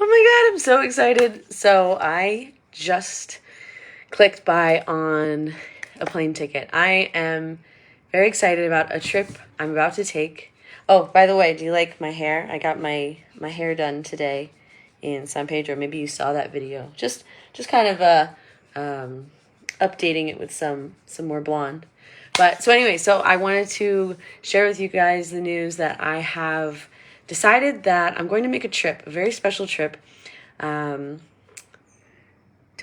my God, I'm so excited. So I just clicked buy on a plane ticket. I am very excited about a trip I'm about to take. Oh, by the way, do you like my hair? I got my hair done today in San Pedro. Maybe you saw that video. Just kind of updating it with some more blonde. But so anyway, so I wanted to share with you guys the news that I have decided that I'm going to make a trip, a very special trip, to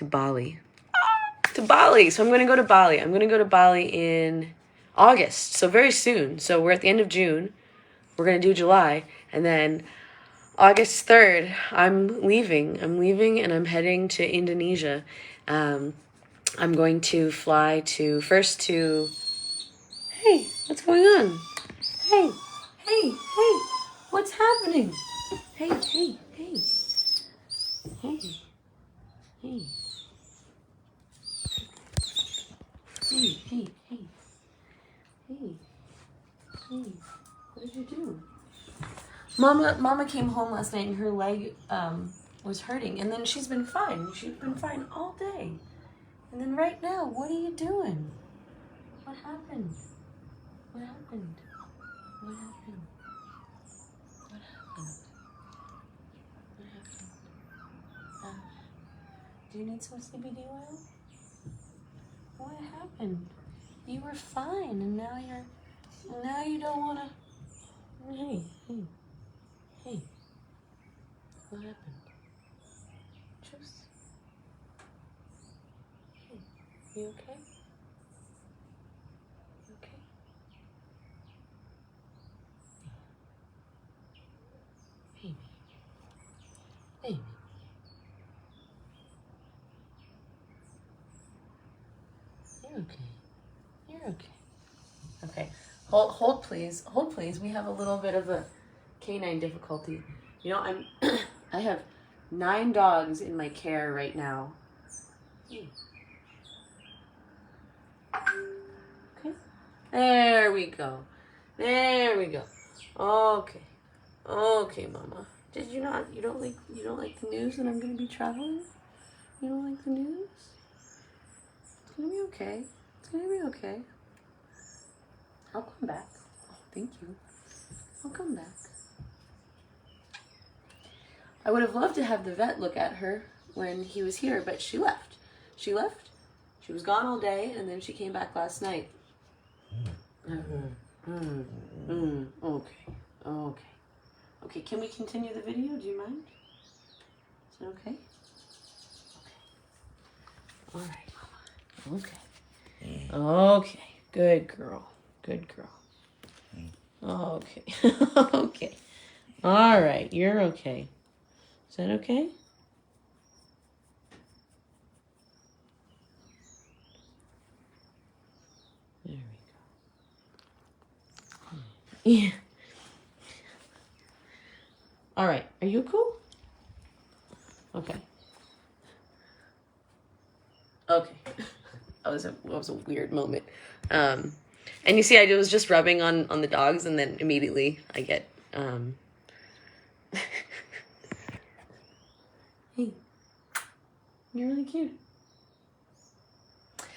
Bali. To Bali. So I'm going to go to Bali. I'm going to go to Bali in August. So very soon. So we're at the end of June. We're going to do July. And then August 3rd, I'm leaving. And I'm heading to Indonesia. I'm going to fly first to... Hey, what's going on? Hey, what's happening? Hey. Hey. Hey. What did you do? Mama came home last night and her leg was hurting, and then she's been fine. She's been fine all day. And then right now, what are you doing? What happened? Do you need some CBD oil? What happened? You were fine, and now you don't want to. Hey. What happened? Juice. Hey, you okay? Baby. You're okay. Okay. Hold please. We have a little bit of a canine difficulty. You know, I have 9 dogs in my care right now. Okay. There we go. Okay, Mama. Did you not? You don't like the news that I'm gonna be traveling? You don't like the news? It's gonna be okay. I'll come back. Oh, thank you. I'll come back. I would have loved to have the vet look at her when he was here, but she left. She was gone all day, and then she came back last night. Okay, can we continue the video? Do you mind? Is that okay? All right, Mama. Okay. Good girl. Okay. Okay. All right, you're okay. Is that okay? There we go. Yeah. All right, are you cool? Okay. That was a weird moment. And you see, I was just rubbing on the dogs, and then immediately I get Hey, you're really cute.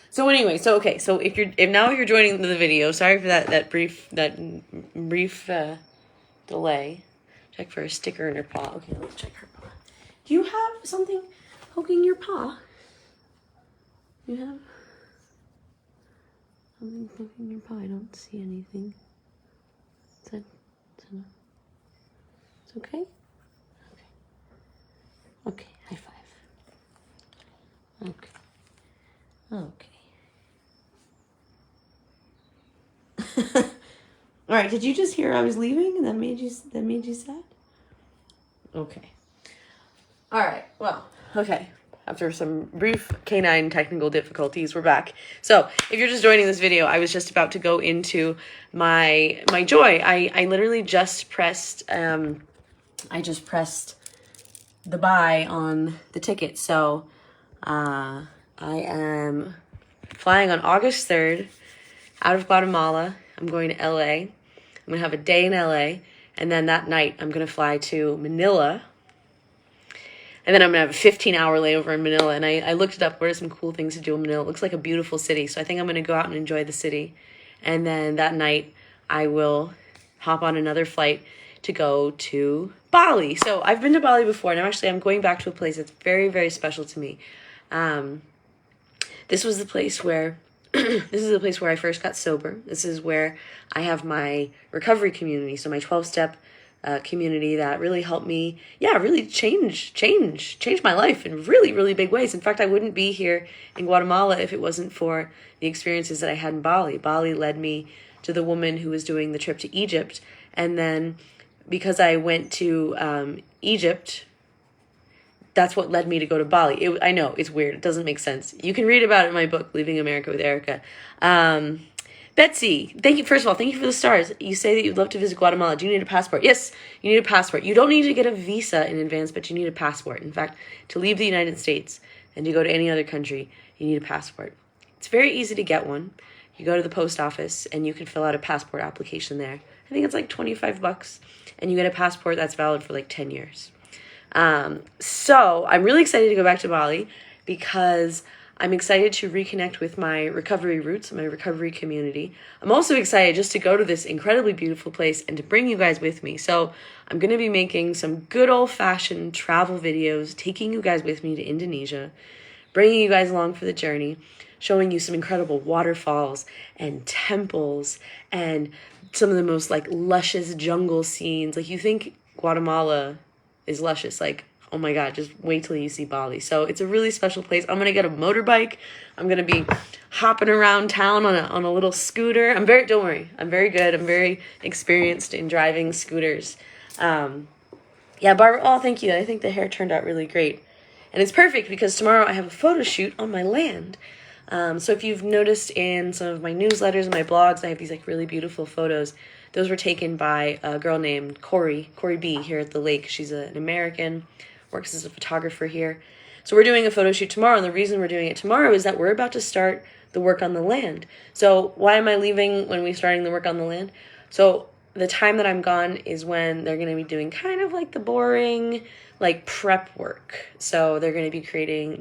So anyway, so if now you're joining the video, sorry for that brief delay. Check for a sticker in her paw. Okay, let's check her paw. Do you have something poking your paw? You have something poking your paw? I don't see anything. Is that it's okay? Okay, high five. Okay. All right, did you just hear I was leaving and that made you sad? Okay. All right. Well, okay. After some brief canine technical difficulties, we're back. So, if you're just joining this video, I was just about to go into my joy. I literally just pressed the buy on the ticket. So, I am flying on August 3rd out of Guatemala. I'm going to LA. I'm going to have a day in LA, and then that night I'm going to fly to Manila. And then I'm going to have a 15-hour layover in Manila. And I looked it up. What are some cool things to do in Manila? It looks like a beautiful city. So I think I'm going to go out and enjoy the city. And then that night, I will hop on another flight to go to Bali. So I've been to Bali before. And I'm going back to a place that's very, very special to me. This was the place where... this is the place where I first got sober. This is where I have my recovery community. So my 12-step community that really helped me, really change my life in really, really big ways. In fact, I wouldn't be here in Guatemala if it wasn't for the experiences that I had in Bali. Bali led me to the woman who was doing the trip to Egypt. And then because I went to Egypt, that's what led me to go to Bali. I know, it's weird. It doesn't make sense. You can read about it in my book, Leaving America with Erica. Betsy, thank you. First of all, thank you for the stars. You say that you'd love to visit Guatemala. Do you need a passport? Yes, you need a passport. You don't need to get a visa in advance, but you need a passport. In fact, to leave the United States and to go to any other country, you need a passport. It's very easy to get one. You go to the post office and you can fill out a passport application there. I think it's like $25, and you get a passport that's valid for like 10 years. So I'm really excited to go back to Bali because I'm excited to reconnect with my recovery roots, my recovery community. I'm also excited just to go to this incredibly beautiful place and to bring you guys with me. So I'm going to be making some good old-fashioned travel videos, taking you guys with me to Indonesia, bringing you guys along for the journey, showing you some incredible waterfalls and temples and some of the most like luscious jungle scenes. Like, you think Guatemala is luscious, like, oh my God, just wait till you see Bali. So it's a really special place. I'm going to get a motorbike. I'm going to be hopping around town on a little scooter. Don't worry, I'm very good. I'm very experienced in driving scooters. Barbara, oh, thank you. I think the hair turned out really great. And it's perfect because tomorrow I have a photo shoot on my land. So if you've noticed in some of my newsletters and my blogs, I have these like really beautiful photos. Those were taken by a girl named Corey B. here at the lake. She's an American, works as a photographer here. So we're doing a photo shoot tomorrow, and the reason we're doing it tomorrow is that we're about to start the work on the land. So why am I leaving when we're starting the work on the land? So the time that I'm gone is when they're going to be doing kind of like the boring, like prep work. So they're going to be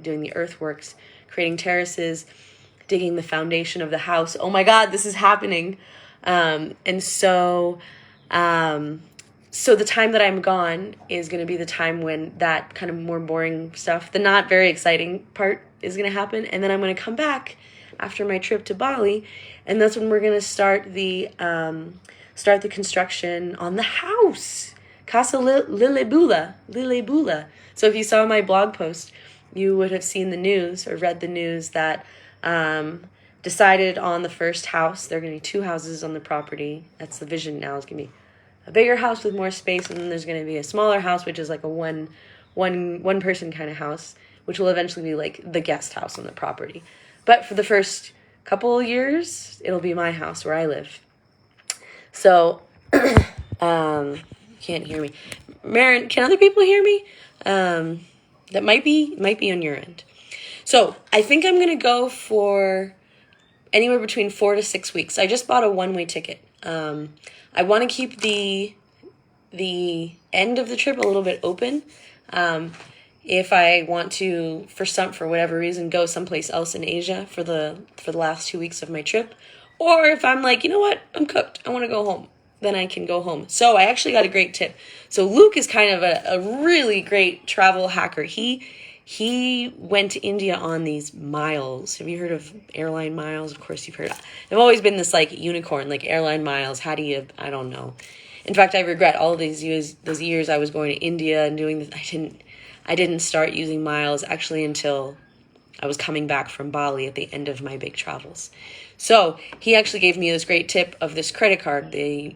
doing the earthworks, creating terraces, digging the foundation of the house. Oh my God, this is happening. So the time that I'm gone is going to be the time when that kind of more boring stuff, the not very exciting part, is going to happen. And then I'm going to come back after my trip to Bali, and that's when we're going to start the construction on the house. Casa Lilebula. So if you saw my blog post, you would have seen the news or read the news that decided on the first house. There are going to be 2 houses on the property. That's the vision now. It's going to be a bigger house with more space, and then there's going to be a smaller house, which is like a one person kind of house, which will eventually be like the guest house on the property. But for the first couple of years, it'll be my house where I live. So, you can't hear me. Marin, can other people hear me? That might be on your end. So I think I'm going to go for anywhere between 4 to 6 weeks. I just bought a one-way ticket. I want to keep the end of the trip a little bit open. If I want to, for whatever reason, go someplace else in Asia for the last 2 weeks of my trip, or if I'm like, you know what, I'm cooked, I want to go home, then I can go home. So I actually got a great tip. So Luke is kind of a really great travel hacker. He went to India on these miles. Have you heard of airline miles? Of course you've heard. I've always been this like unicorn, like airline miles. How do you, I don't know. In fact, I regret all of those years I was going to India and doing this. I didn't start using miles actually until I was coming back from Bali at the end of my big travels. So he actually gave me this great tip of this credit card, the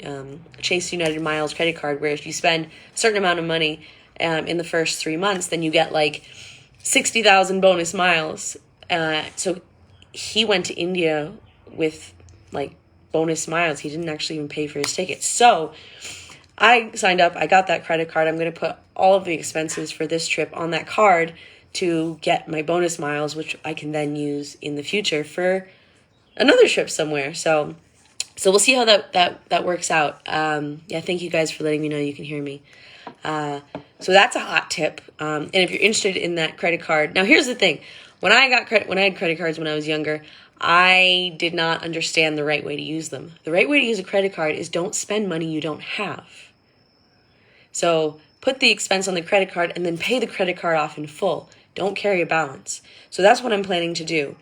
Chase United Miles credit card, where if you spend a certain amount of money in the first 3 months, then you get like 60,000 bonus miles. So he went to India with like bonus miles. He didn't actually even pay for his ticket. So I signed up. I got that credit card. I'm going to put all of the expenses for this trip on that card to get my bonus miles, which I can then use in the future for another trip somewhere. So we'll see how that works out. Thank you guys for letting me know you can hear me. So that's a hot tip. And if you're interested in that credit card, now here's the thing: when I had credit cards when I was younger, I did not understand the right way to use them. The right way to use a credit card is don't spend money you don't have. So put the expense on the credit card and then pay the credit card off in full. Don't carry a balance. So that's what I'm planning to do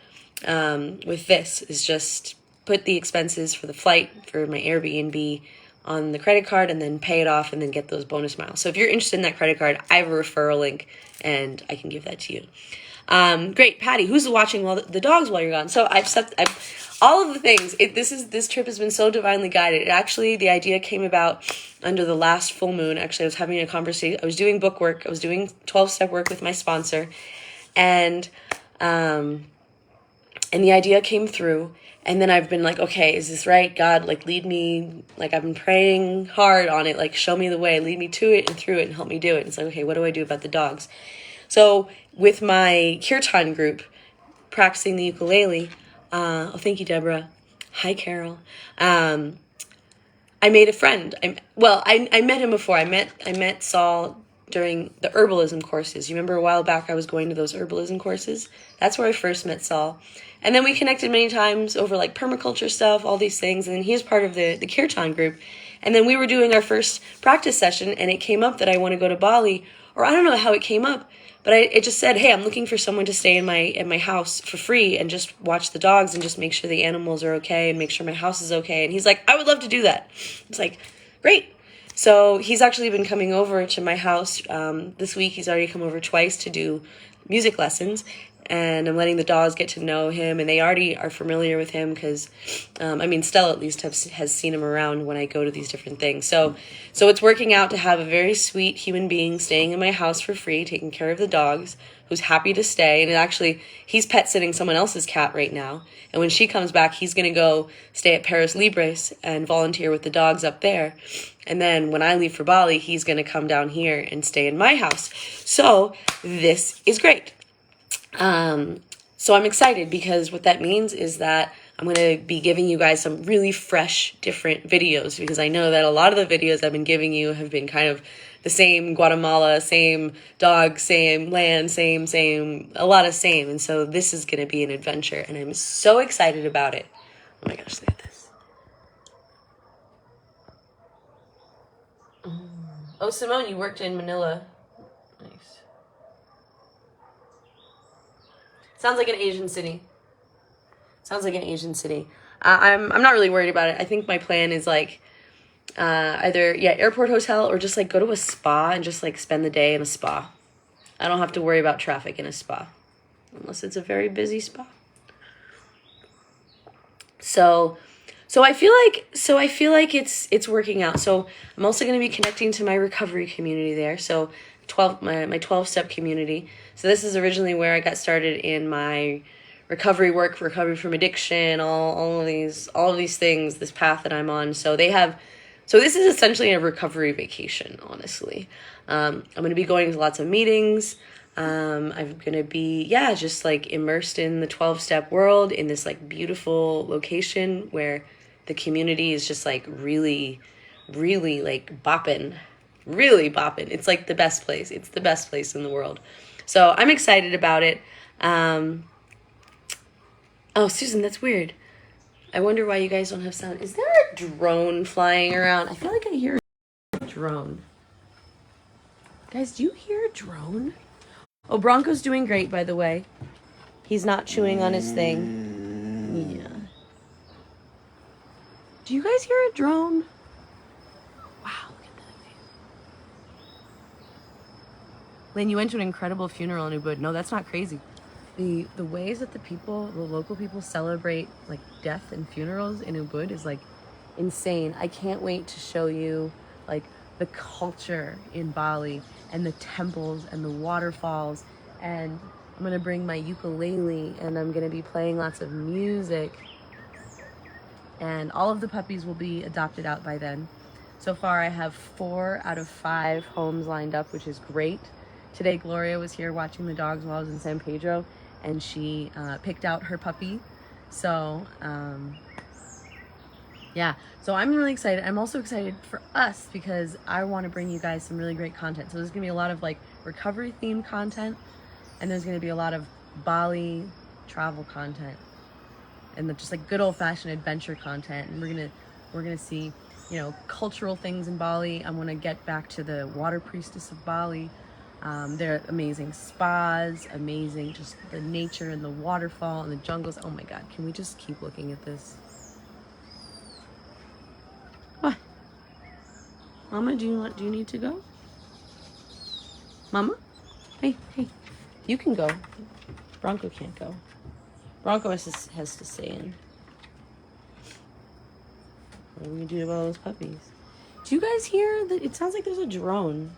with this, is just put the expenses for the flight, for my Airbnb, on the credit card and then pay it off and then get those bonus miles. So if you're interested in that credit card, I have a referral link and I can give that to you. Great, Patty, who's watching the dogs while you're gone? So I've all of the things. This trip has been so divinely guided. The idea came about under the last full moon. Actually, I was having a conversation. I was doing book work. I was doing 12-step work with my sponsor, and the idea came through. And then I've been like, okay, is this right? God, like, lead me. Like, I've been praying hard on it. Like, show me the way. Lead me to it and through it and help me do it. And it's like, okay, what do I do about the dogs? So with my kirtan group, practicing the ukulele, thank you, Deborah. Hi, Carol. I made a friend. I met him before. I met Saul during the herbalism courses. You remember a while back I was going to those herbalism courses? That's where I first met Saul. And then we connected many times over like permaculture stuff, all these things. And then he was part of the kirtan group. And then we were doing our first practice session and it came up that I want to go to Bali. Or I don't know how it came up, but it just said, hey, I'm looking for someone to stay in my house for free and just watch the dogs and just make sure the animals are okay and make sure my house is okay. And he's like, I would love to do that. It's like, great. So he's actually been coming over to my house this week. He's already come over twice to do music lessons. And I'm letting the dogs get to know him, and they already are familiar with him because, Stella at least has seen him around when I go to these different things. So it's working out to have a very sweet human being staying in my house for free, taking care of the dogs, who's happy to stay. And actually, he's pet sitting someone else's cat right now. And when she comes back, he's going to go stay at Paris Libres and volunteer with the dogs up there. And then when I leave for Bali, he's going to come down here and stay in my house. So this is great. So I'm excited because what that means is that I'm going to be giving you guys some really fresh, different videos, because I know that a lot of the videos I've been giving you have been kind of the same Guatemala, same dog, same land, same, a lot of same. And so this is going to be an adventure and I'm so excited about it. Oh my gosh, look at this. Oh, Simone, you worked in Manila. Nice. Sounds like an Asian city. I'm not really worried about it. I think my plan is like either airport hotel or just like go to a spa and just like spend the day in a spa. I don't have to worry about traffic in a spa unless it's a very busy spa. So I feel like it's working out. So I'm also going to be connecting to my recovery community there. So my 12-step community. So this is originally where I got started in my recovery work, recovery from addiction, all of these things, this path that I'm on. So this is essentially a recovery vacation, honestly. I'm going to be going to lots of meetings. I'm going to be, just like immersed in the 12-step world in this like beautiful location where the community is just like really, really like bopping. Really bopping. It's like the best place. It's the best place in the world. So I'm excited about it. Oh, Susan, that's weird. I wonder why you guys don't have sound. Is there a drone flying around? I feel like I hear a drone. Guys, do you hear a drone? Oh, Bronco's doing great, by the way. He's not chewing on his thing. Yeah. Do you guys hear a drone? Wow, look at that. Lynn, you went to an incredible funeral in Ubud. No, that's not crazy. The ways that the local people celebrate like death and funerals in Ubud is like insane. I can't wait to show you like the culture in Bali and the temples and the waterfalls. And I'm gonna bring my ukulele and I'm gonna be playing lots of music. And all of the puppies will be adopted out by then. So far I have 4 out of 5 homes lined up, which is great. Today Gloria was here watching the dogs while I was in San Pedro, and she picked out her puppy. So Yeah, so I'm really excited. I'm also excited for us because I want to bring you guys some really great content. So there's going to be a lot of like recovery themed content, and there's going to be a lot of Bali travel content, and just like good old fashioned adventure content. And we're gonna see, cultural things in Bali. I want to get back to the water priestess of Bali. They're amazing spas, amazing just the nature and the waterfall and the jungles. Oh my God, can we just keep looking at this? What? Mama, do you need to go? Mama? Hey, you can go. Bronco can't go. Bronco has to stay in. What are we gonna do about those puppies? Do you guys hear that? It sounds like there's a drone.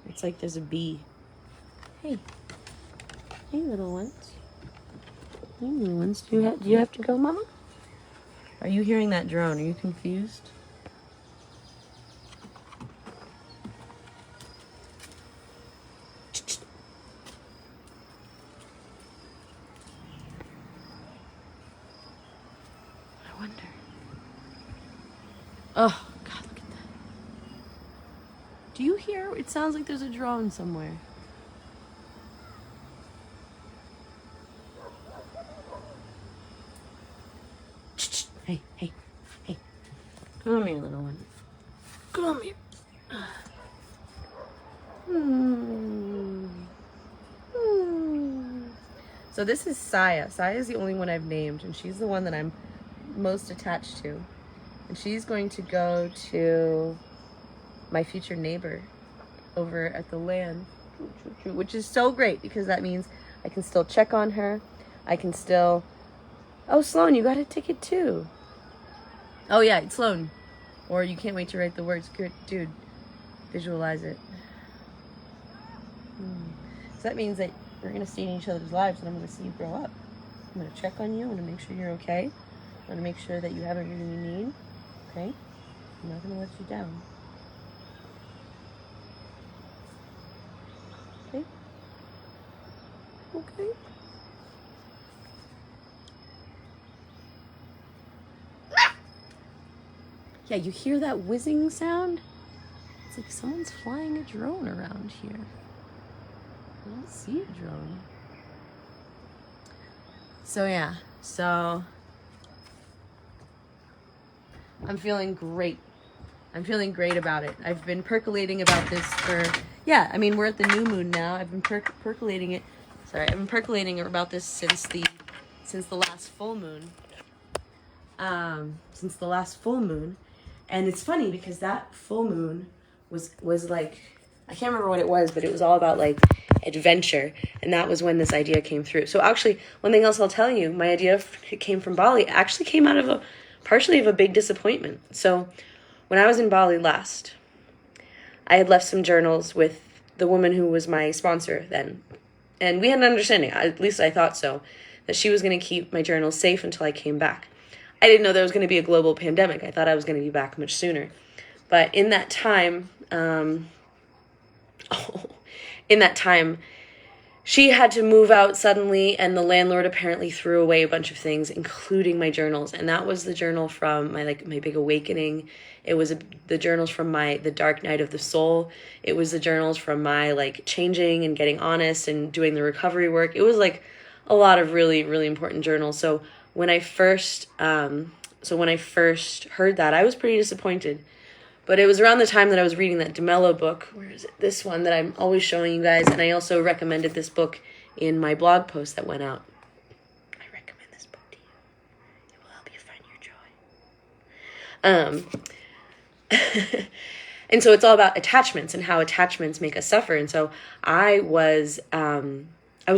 It's like there's a bee. Hey, little ones. Hey, little ones. Do you have to go, Mama? Are you hearing that drone? Are you confused? I wonder. Oh, God, look at that. Do you hear? It sounds like there's a drone somewhere. Hey. Come here, little one. Come here. So this is Saya. Saya is the only one I've named, and she's the one that I'm most attached to. And she's going to go to my future neighbor over at the land, which is so great because that means I can still check on her. I can still... Oh, Sloan, you got a ticket too. Oh yeah, it's Sloan. Or you can't wait to write the words. Good, dude, visualize it. So that means that we're going to stay in each other's lives, and I'm going to see you grow up. I'm going to check on you. I'm going to make sure you're okay. I'm going to make sure that you have everything you need. Okay? I'm not going to let you down. Okay? Okay? Yeah, you hear that whizzing sound? It's like someone's flying a drone around here. I don't see a drone. So yeah, I'm feeling great. I'm feeling great about it. I've been percolating about this for, we're at the new moon now. I've been percolating it. Sorry, I've been percolating about this since the last full moon. And it's funny because that full moon was like, I can't remember what it was, but it was all about like adventure. And that was when this idea came through. So actually, one thing else I'll tell you, my idea came from Bali. It actually came out of partially of a big disappointment. So when I was in Bali last, I had left some journals with the woman who was my sponsor then. And we had an understanding, at least I thought so, that she was going to keep my journals safe until I came back. I didn't know there was going to be a global pandemic. I thought I was going to be back much sooner. But in that time, she had to move out suddenly, and the landlord apparently threw away a bunch of things, including my journals. And that was the journal from my big awakening. It was the journals from the dark night of the soul. It was the journals from my changing and getting honest and doing the recovery work. It was a lot of really, really important journals. So when I first heard that, I was pretty disappointed. But it was around the time that I was reading that DeMello book. Where is it? This one that I'm always showing you guys. And I also recommended this book in my blog post that went out. I recommend this book to you. It will help you find your joy. And so it's all about attachments and how attachments make us suffer. And so I was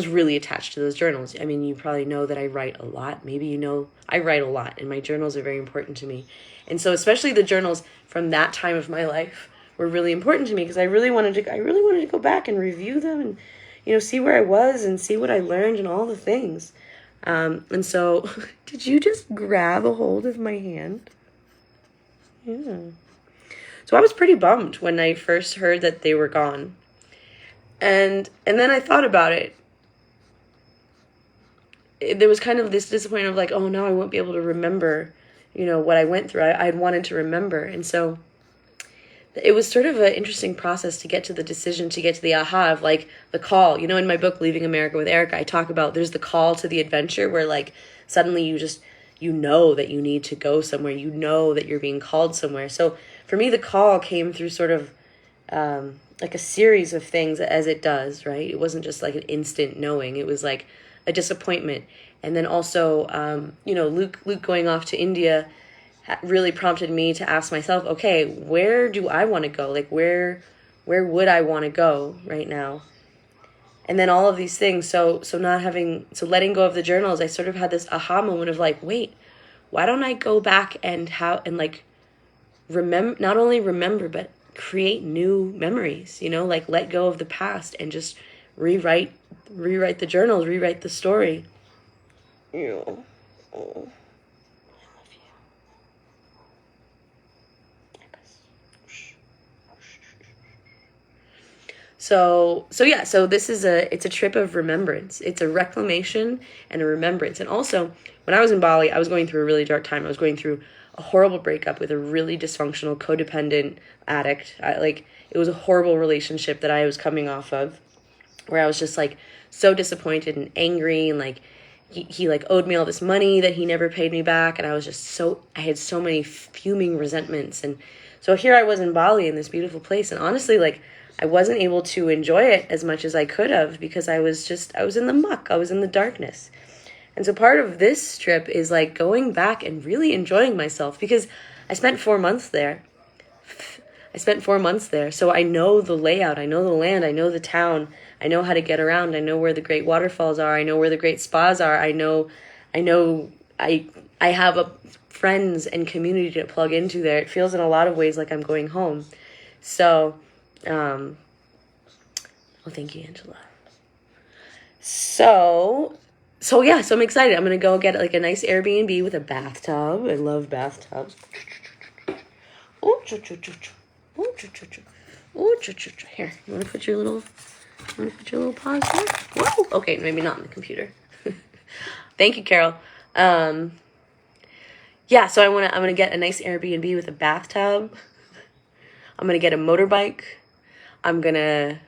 really attached to those journals. I mean, you probably know that I write a lot. Maybe you know I write a lot, and my journals are very important to me. And so especially the journals from that time of my life were really important to me because I really wanted to go back and review them and, see where I was and see what I learned and all the things. And so did you just grab a hold of my hand? Yeah. So I was pretty bummed when I first heard that they were gone. And then I thought about it. there was kind of this disappointment of like, oh no, I won't be able to remember, what I went through. I had wanted to remember. And so it was sort of an interesting process to get to the decision, to get to the aha of like the call. In my book, Leaving America with Erica, I talk about there's the call to the adventure where like suddenly you know that you need to go somewhere, that you're being called somewhere. So for me, the call came through sort of like a series of things, as it does, right? It wasn't just like an instant knowing. It was like a disappointment. And then also, Luke going off to India really prompted me to ask myself, okay, where do I want to go? Like, where would I want to go right now? And then all of these things. So letting go of the journals, I sort of had this aha moment of like, wait, why don't I go back and like remember, not only remember, but create new memories, like let go of the past and just rewrite the journals, rewrite the story. Oh. So this is it's a trip of remembrance. It's a reclamation and a remembrance. And also, when I was in Bali, I was going through a really dark time. I was going through a horrible breakup with a really dysfunctional, codependent addict. It was a horrible relationship that I was coming off of, where I was just like so disappointed and angry, and like he like owed me all this money that he never paid me back, and I had so many fuming resentments. And so here I was in Bali, in this beautiful place, and honestly, like, I wasn't able to enjoy it as much as I could have because I was in the muck. I was in the darkness. And so part of this trip is like going back and really enjoying myself, because I spent 4 months there. So I know the layout. I know the land. I know the town. I know how to get around. I know where the great waterfalls are. I know where the great spas are. I have friends and community to plug into there. It feels in a lot of ways like I'm going home. So, thank you, Angela. So I'm excited. I'm going to go get like a nice Airbnb with a bathtub. I love bathtubs. Here, you want to put your little paws here? Whoa. Okay, maybe not in the computer. Thank you, Carol. So I'm gonna get a nice Airbnb with a bathtub. I'm gonna get a motorbike. I'm gonna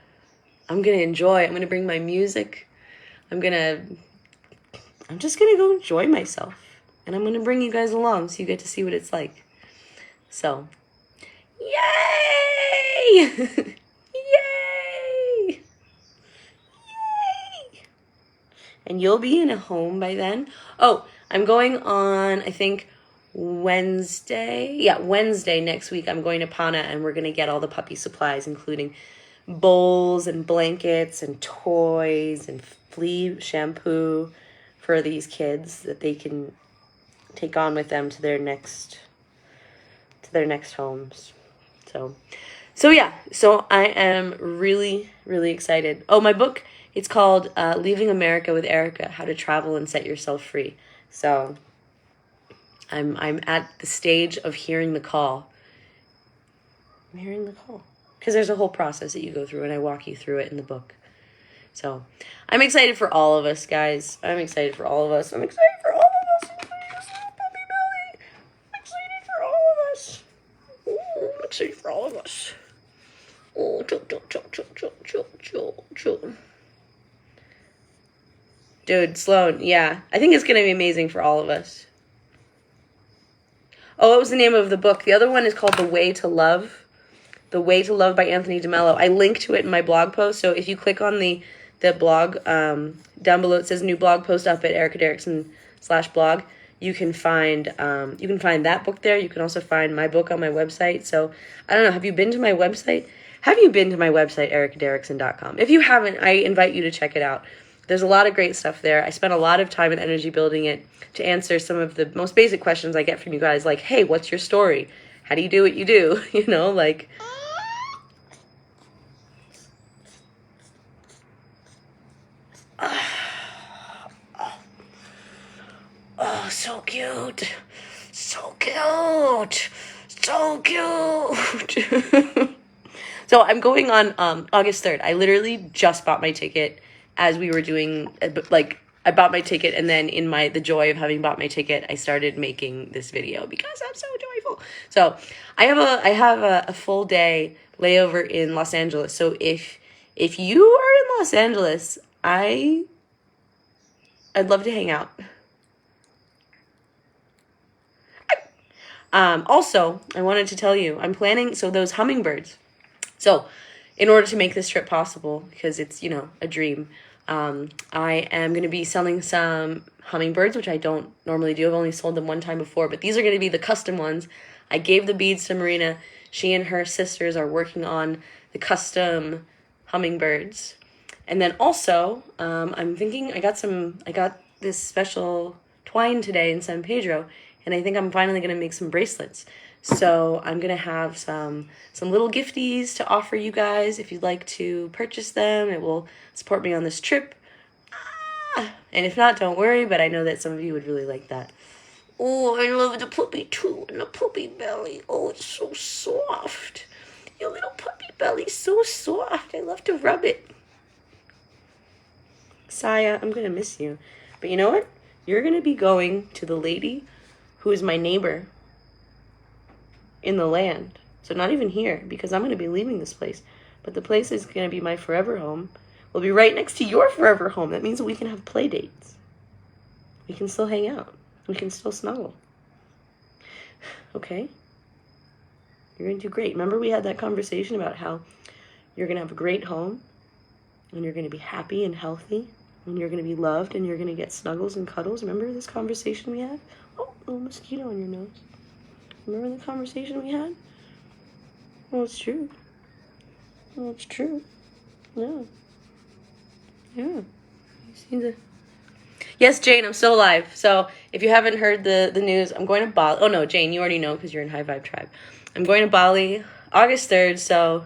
enjoy. I'm gonna bring my music. I'm just gonna go enjoy myself, and I'm gonna bring you guys along so you get to see what it's like. So, yay! Yay! And you'll be in a home by then. Oh, I'm going on, I think, Wednesday. Yeah, Wednesday next week. I'm going to Pana, and we're going to get all the puppy supplies, including bowls and blankets and toys and flea shampoo for these kids that they can take on with them to their next homes. So I am really, really excited. Oh, my book, it's called Leaving America with Erica, How to Travel and Set Yourself Free. So I'm at the stage of hearing the call. I'm hearing the call. Because there's a whole process that you go through, and I walk you through it in the book. So I'm excited for all of us, guys. I'm excited for all of us. I'm excited for all of us. Puppy belly. I'm excited for all of us. Ooh, I'm excited for all of us. Oh, chill. Dude, Sloan, yeah. I think it's going to be amazing for all of us. Oh, what was the name of the book? The other one is called The Way to Love. The Way to Love by Anthony DeMello. I linked to it in my blog post, so if you click on the blog, down below it says new blog post up at Erica Derrickson /blog. You can find that book there. You can also find my book on my website. So, I don't know, have you been to my website? Have you been to my website, ericaderrickson.com? If you haven't, I invite you to check it out. There's a lot of great stuff there. I spent a lot of time and energy building it to answer some of the most basic questions I get from you guys, like, hey, what's your story? How do you do what you do? Like... Oh, so cute. So cute. So cute. So I'm going on August 3rd. I literally just bought my ticket as we were doing, I I bought my ticket, and then in the joy of having bought my ticket, I started making this video because I'm so joyful. So I have a full day layover in Los Angeles. So if you are in Los Angeles, I'd love to hang out. Also, I wanted to tell you, I'm planning, so those hummingbirds. So in order to make this trip possible, because it's, a dream, I am going to be selling some hummingbirds, which I don't normally do. I've only sold them one time before, but these are going to be the custom ones. I gave the beads to Marina. She and her sisters are working on the custom hummingbirds. And then also, I'm thinking I got this special twine today in San Pedro, and I think I'm finally going to make some bracelets. So I'm going to have some little gifties to offer you guys. If you'd like to purchase them, it will support me on this trip. And if not, don't worry, but I know that some of you would really like that. Oh, I love the puppy too, and the puppy belly. Oh, it's so soft. Your little puppy belly's so soft. I love to rub it. Saya, I'm going to miss you. But you know what? You're going to be going to the lady who is my neighbor in the land. So not even here, because I'm going to be leaving this place. But the place is going to be my forever home. Will be right next to your forever home. That means that we can have play dates. We can still hang out. We can still snuggle. Okay? You're going to do great. Remember we had that conversation about how you're going to have a great home, and you're going to be happy and healthy, and you're going to be loved, and you're going to get snuggles and cuddles. Remember this conversation we had? Oh, a little mosquito on your nose. Remember the conversation we had? Well, it's true. Well, it's true. Yeah. Yeah. You see the... Yes, Jane, I'm still alive. So if you haven't heard the news, I'm going to Bali. Oh, no, Jane, you already know because you're in High Vibe Tribe. I'm going to Bali August 3rd, so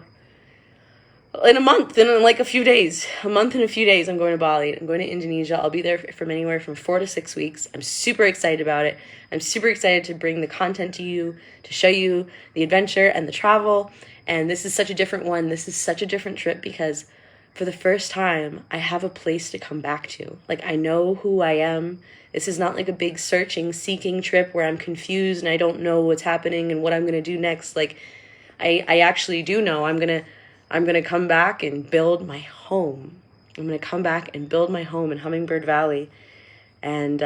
in a month, in like a few days. A month and a few days, I'm going to Bali. I'm going to Indonesia. I'll be there from anywhere from 4 to 6 weeks. I'm super excited about it. I'm super excited to bring the content to you, to show you the adventure and the travel. And this is such a different one. This is such a different trip because for the first time, I have a place to come back to. Like, I know who I am. This is not like a big searching, seeking trip where I'm confused and I don't know what's happening and what I'm going to do next. Like, I actually do know. I'm going to come back and build my home. I'm going to come back and build my home in Hummingbird Valley. And,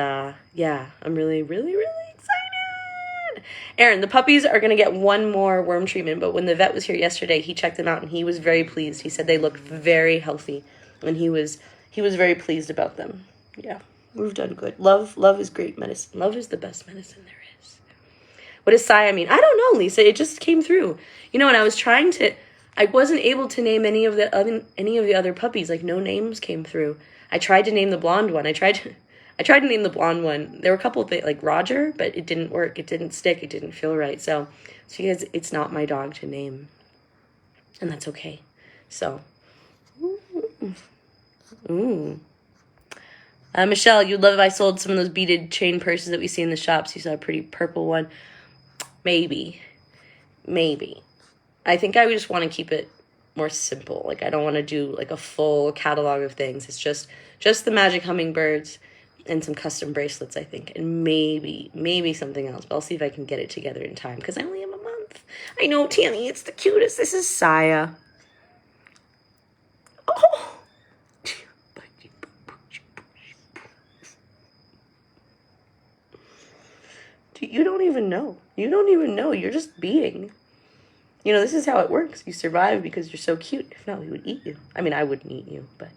yeah, I'm really, really, really excited. Aaron, the puppies are going to get one more worm treatment, but when the vet was here yesterday, he checked them out and he was very pleased. He said they looked very healthy, and he was very pleased about them. Yeah, we've done good. Love is great medicine. Love is the best medicine there is. What does Saya mean? I don't know, Lisa. It just came through. You know, and I wasn't able to name any of the other puppies. Like, no names came through. I tried to name the blonde one. I tried to name the blonde one. There were a couple of things, like Roger, but it didn't work. It didn't stick. It didn't feel right. So it's because it's not my dog to name. And that's okay. So, Michelle, you'd love if I sold some of those beaded chain purses that we see in the shops. You saw a pretty purple one. Maybe. I think I would just want to keep it more simple. Like, I don't want to do like a full catalog of things. It's just the magic hummingbirds and some custom bracelets, I think, and maybe something else. But I'll see if I can get it together in time because I only have a month. I know, Tammy, it's the cutest. This is Saya. Oh. You don't even know. You're just being. You know, this is how it works. You survive because you're so cute. If not, we would eat you. I mean, I wouldn't eat you, but...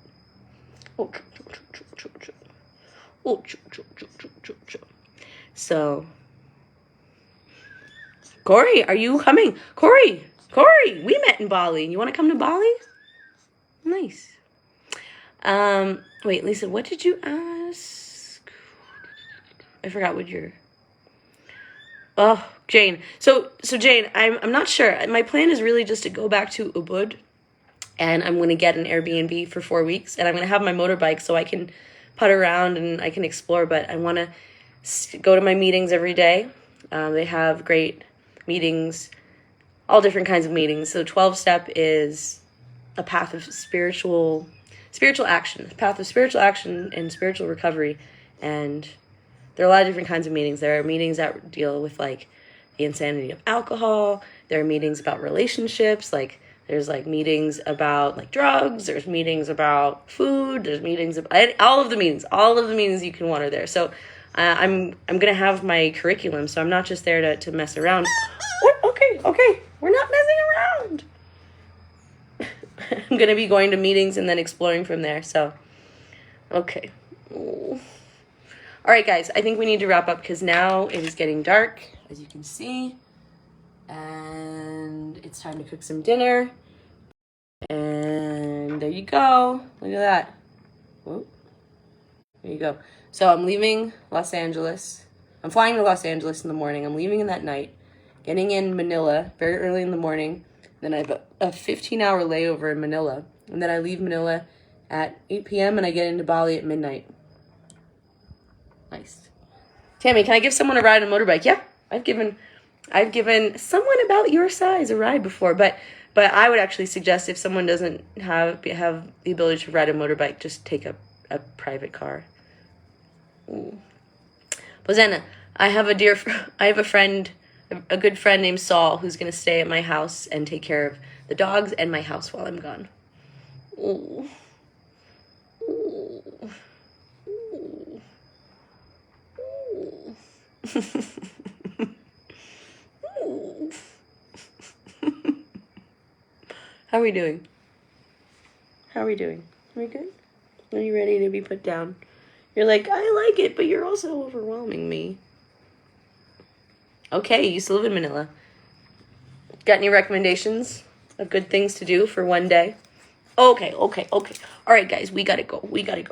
So... Corey, are you coming? Corey, we met in Bali. You want to come to Bali? Nice. Wait, Lisa, what did you ask? I forgot what you're... Oh, Jane. So Jane, I'm not sure. My plan is really just to go back to Ubud, and I'm going to get an Airbnb for 4 weeks, and I'm going to have my motorbike so I can putt around and I can explore, but I want to go to my meetings every day. They have great meetings, all different kinds of meetings. So 12-step is a path of spiritual spiritual action, the path of spiritual action and spiritual recovery. And there are a lot of different kinds of meetings. There are meetings that deal with like the insanity of alcohol. There are meetings about relationships. Like there's like meetings about like drugs. There's meetings about food. There's meetings about all of the meetings you can want are there. So I'm gonna have my curriculum. So I'm not just there to mess around. Okay, we're not messing around. I'm gonna be going to meetings and then exploring from there. So okay. Ooh. All right, guys, I think we need to wrap up because now it is getting dark, as you can see, and it's time to cook some dinner. And there you go. Look at that. Whoa. There you go. So I'm leaving Los Angeles. I'm flying to Los Angeles in the morning. I'm leaving in that night, getting in Manila very early in the morning. Then I have a 15-hour layover in Manila. And then I leave Manila at 8 p.m. and I get into Bali at midnight. Nice. Tammy, can I give someone a ride on a motorbike? Yeah, I've given someone about your size a ride before, but I would actually suggest if someone doesn't have the ability to ride a motorbike, just take a private car. Hosanna, I have a good friend named Saul who's going to stay at my house and take care of the dogs and my house while I'm gone. Ooh. Ooh. Ooh. Ooh. How are we doing? Are we good? Are you ready to be put down? You're like, I like it, but you're also overwhelming me. Okay, you used to live in Manila. Got any recommendations of good things to do for one day? Okay. All right, guys, we gotta go.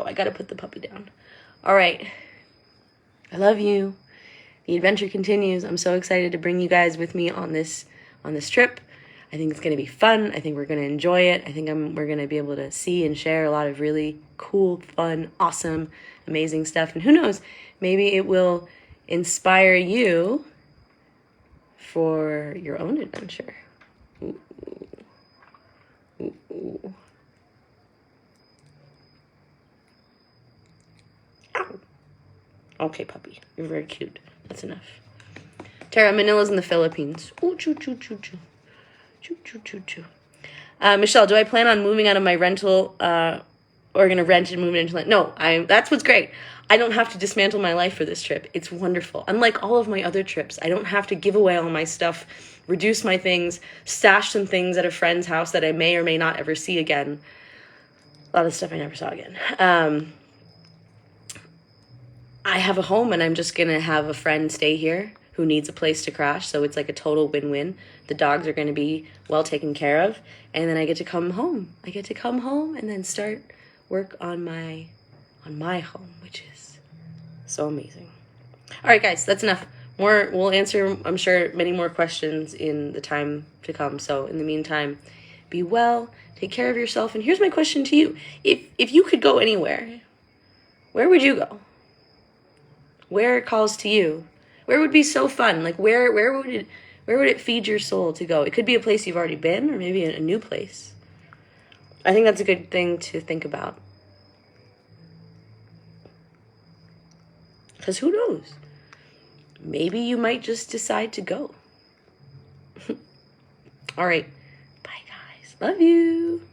I gotta put the puppy down. All right. I love you. The adventure continues. I'm so excited to bring you guys with me on this trip. I think it's going to be fun. I think we're going to enjoy it. I think we're going to be able to see and share a lot of really cool, fun, awesome, amazing stuff. And who knows, maybe it will inspire you for your own adventure. Ooh. Ooh. Ooh. Ow. Okay, puppy. You're very cute. That's enough. Tara, Manila's in the Philippines. Ooh, choo, choo, choo, choo. Choo, choo, choo, choo. Michelle, do I plan on moving out of my rental or going to rent and move into land? No, that's what's great. I don't have to dismantle my life for this trip. It's wonderful. Unlike all of my other trips, I don't have to give away all my stuff, reduce my things, stash some things at a friend's house that I may or may not ever see again. A lot of stuff I never saw again. I have a home and I'm just going to have a friend stay here who needs a place to crash. So it's like a total win-win. The dogs are going to be well taken care of. And then I get to come home. And then start work on my home, which is so amazing. All right, guys, that's enough. We'll answer, I'm sure, many more questions in the time to come. So in the meantime, be well, take care of yourself. And here's my question to you. If you could go anywhere, where would you go? Where calls to you? Where would be so fun? Like where would it feed your soul to go? It could be a place you've already been, or maybe a new place. I think that's a good thing to think about. Because who knows? Maybe you might just decide to go. All right. Bye, guys. Love you.